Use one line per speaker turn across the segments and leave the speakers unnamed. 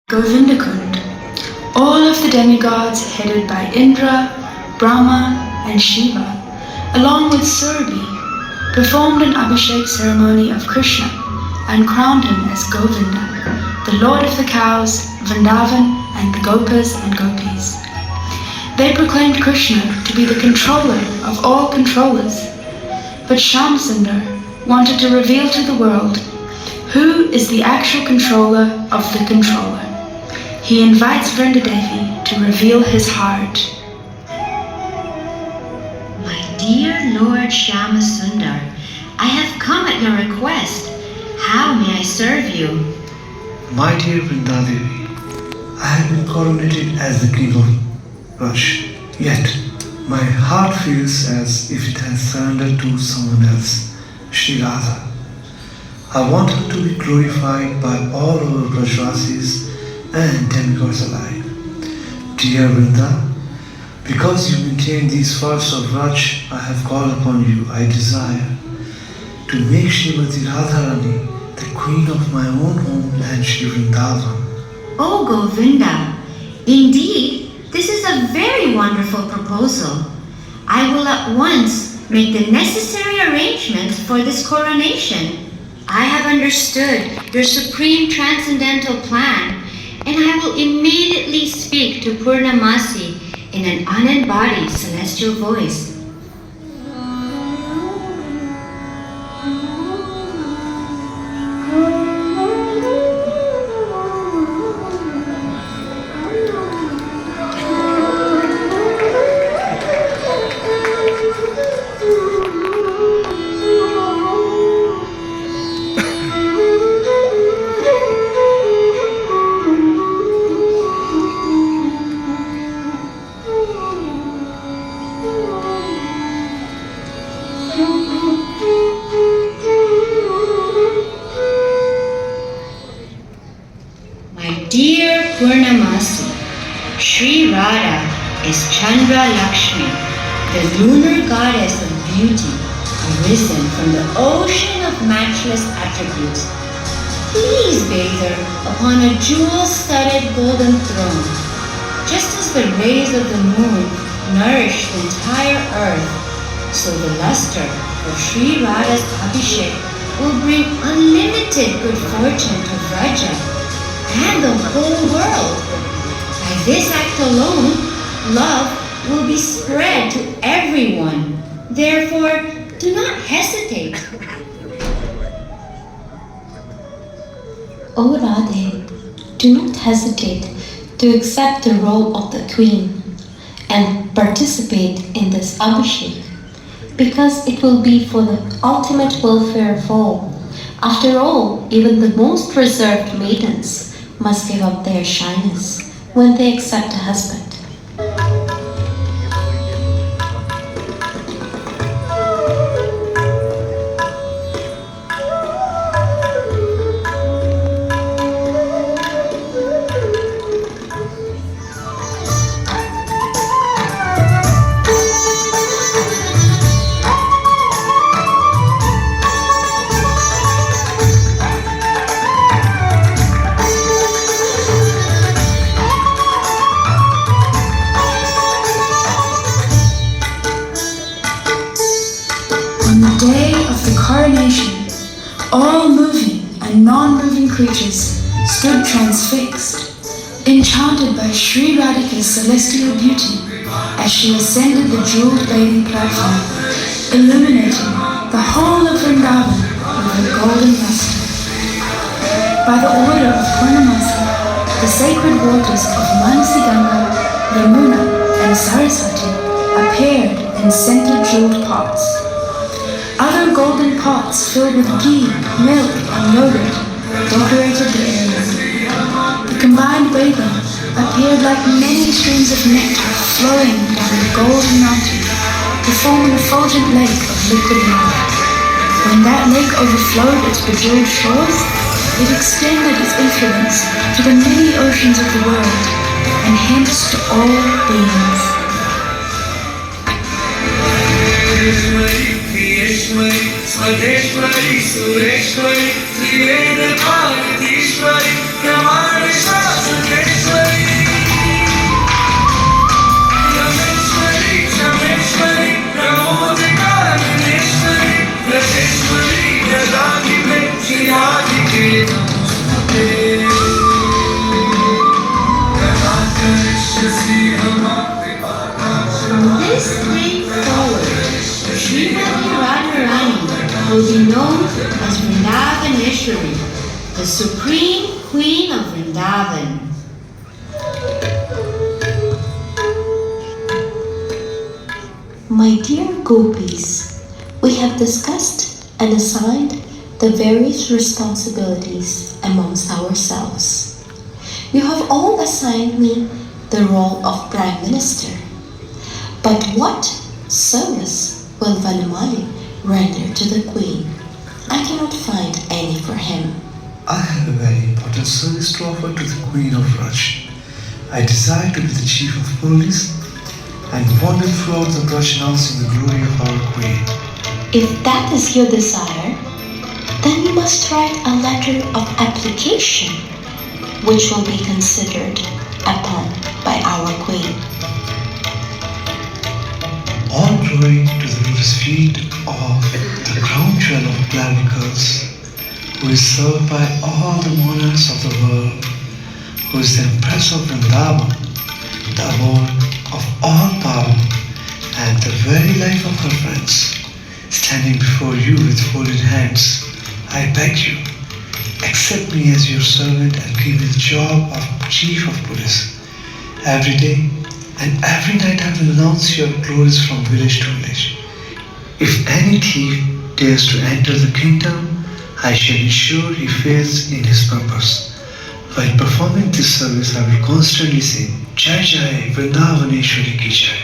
Govindakund. All of the demigods headed by Indra, Brahma and Shiva, along with Surabhi, performed an Abhishek ceremony of Krishna and crowned him as Govinda, the lord of the cows, Vrindavan and the Gopas and Gopis. They proclaimed Krishna to be the controller of all controllers, but Shamsundar wanted to reveal to the world who is the actual controller of the controller. He invites Vrindadevi to reveal his heart.
My dear Lord Shyamasundar, I have come at your request. How may I serve you?
My dear Vrindadevi, I have been coronated as the king of Rush, yet my heart feels as if it has surrendered to someone else, Sri Radha. I want her to be glorified by all our Brajvasis and demigods alike. Dear Vrinda, because you maintain these forests of Raj, I have called upon you. I desire to make Srimati Radharani the queen of my own home and Shri Vrindavan.
Oh Govinda, indeed, this is a very wonderful proposal. I will at once make the necessary arrangements for this coronation. I have understood your supreme transcendental plan, and I will immediately speak to Purnamasi in an unembodied celestial voice. Dear Purnamasi, Sri Radha is Chandra Lakshmi, the lunar goddess of beauty, arisen from the ocean of matchless attributes. Please bathe her upon a jewel-studded golden throne. Just as the rays of the moon nourish the entire earth, so the luster of Sri Radha's Abhishek will bring unlimited good fortune to Vraja and the whole world. By this act alone, love will be spread to everyone. Therefore, do not hesitate.
O Radhe, do not hesitate to accept the role of the queen and participate in this Abhishek, because it will be for the ultimate welfare of all. After all, even the most reserved maidens must give up their shyness when they accept a husband.
On the day of the coronation, all moving and non-moving creatures stood transfixed, enchanted by Sri Radhika's celestial beauty as she ascended the jeweled bathing platform, illuminating the whole of Vrindavan with a golden luster. By the order of Purnamasi, the sacred waters of Manasi Ganga, Yamuna and Saraswati appeared in scented jeweled pots. Other golden pots filled with ghee, milk, and yogurt decorated the area. The combined bathing appeared like many streams of nectar flowing down the golden mountain to form an effulgent lake of liquid milk. When that lake overflowed its bejeweled shores, it extended its influence to the many oceans of the world, and hence to all beings.
Swadeshwari, Sureshwari, Triveda Bharatishwari, Pramana Shasana.
will be known as Vrindavaneshwari, the Supreme Queen of Vrindavan.
My dear gopis, we have discussed and assigned the various responsibilities amongst ourselves. You have all assigned me the role of Prime Minister. But what service will Vanamali render to the Queen? I cannot find any for him.
I have a very important service to offer to the Queen of Raj. I desire to be the Chief of Police and wander throughout the Raj announcing the glory of our Queen.
If that is your desire, then you must write a letter of application, which will be considered upon by our Queen.
All glory to the lotus feet of the crown jewel of Glavicus, who is served by all the monarchs of the world, who is the Empress of Vrindavan, the abode of all power, and the very life of her friends. Standing before you with folded hands, I beg you, accept me as your servant and give me the job of Chief of Police. Every day and every night I will announce your glories from village to village. If any thief dares to enter the kingdom, I shall ensure he fails in his purpose. While performing this service, I will constantly sing Jai Jai Vrindavaneshwari Ki Jai.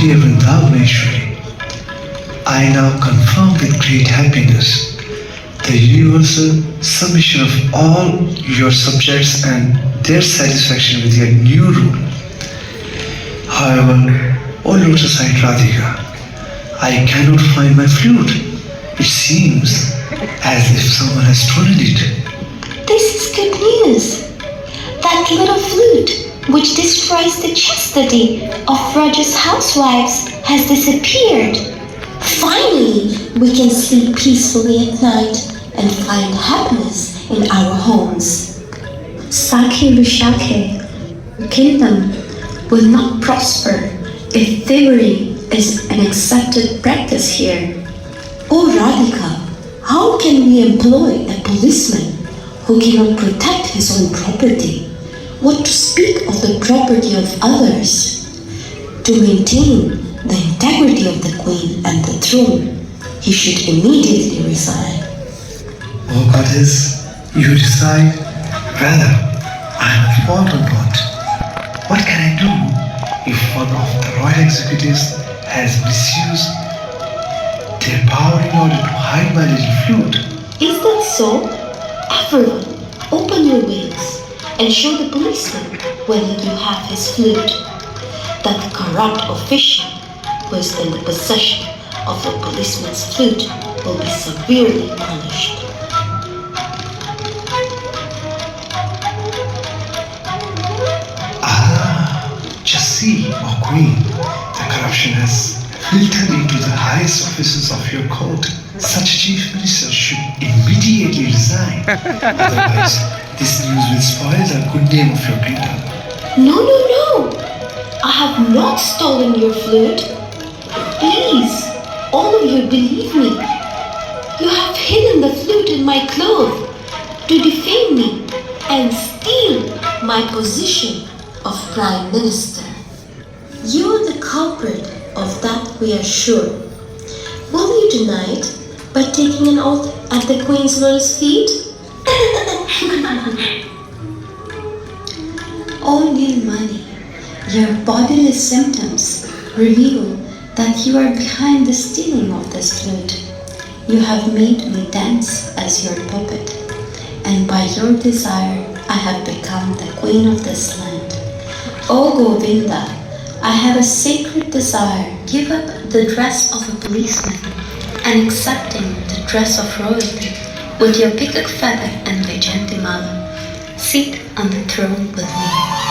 Dear Vrindavaneshwari, I now confirm with great happiness the universal submission of all your subjects and their satisfaction with your new rule. However, O lotus-eyed Radhika, I cannot find my flute. It seems as if someone has stolen it.
This is good news. That little flute, which destroys the chastity of Raja's housewives, has disappeared. Finally, we can sleep peacefully at night and find happiness in our homes.
Sakhi Vishakhe, the kingdom will not prosper if thievery is an accepted practice here.
Oh Radhika, how can we employ a policeman who cannot protect his own property? What to speak of the property of others? To maintain the integrity of the Queen and the throne, he should immediately resign.
O goddess, you decide whether I am at fault or not. What can I do if one of the royal executives has misused their power in order to hide my little flute?
Is that so? Everyone, open your wings and show the policeman whether you have his flute. That corrupt official who is in the possession of the policeman's flute will be severely punished.
Just see, O Queen, the corruption has filtered into the highest offices of your court. Such a chief minister should immediately resign. Otherwise, this news will spoil the good name of your kingdom.
No, no, no! I have not stolen your flute. Please, all of you believe me. You have hidden the flute in my cloth to defame me and steal my position of Prime Minister. You are the culprit of that, we are sure. Will you deny it by taking an oath at the Queen's lotus feet?
O Nilmani, your bodily symptoms reveal that you are behind the stealing of this flute. You have made me dance as your puppet, and by your desire I have become the queen of this land. O Govinda, I have a sacred desire. Give up the dress of a policeman and accepting the dress of royalty with your peacock feather and Vajanti mala.
sit on the throne with me.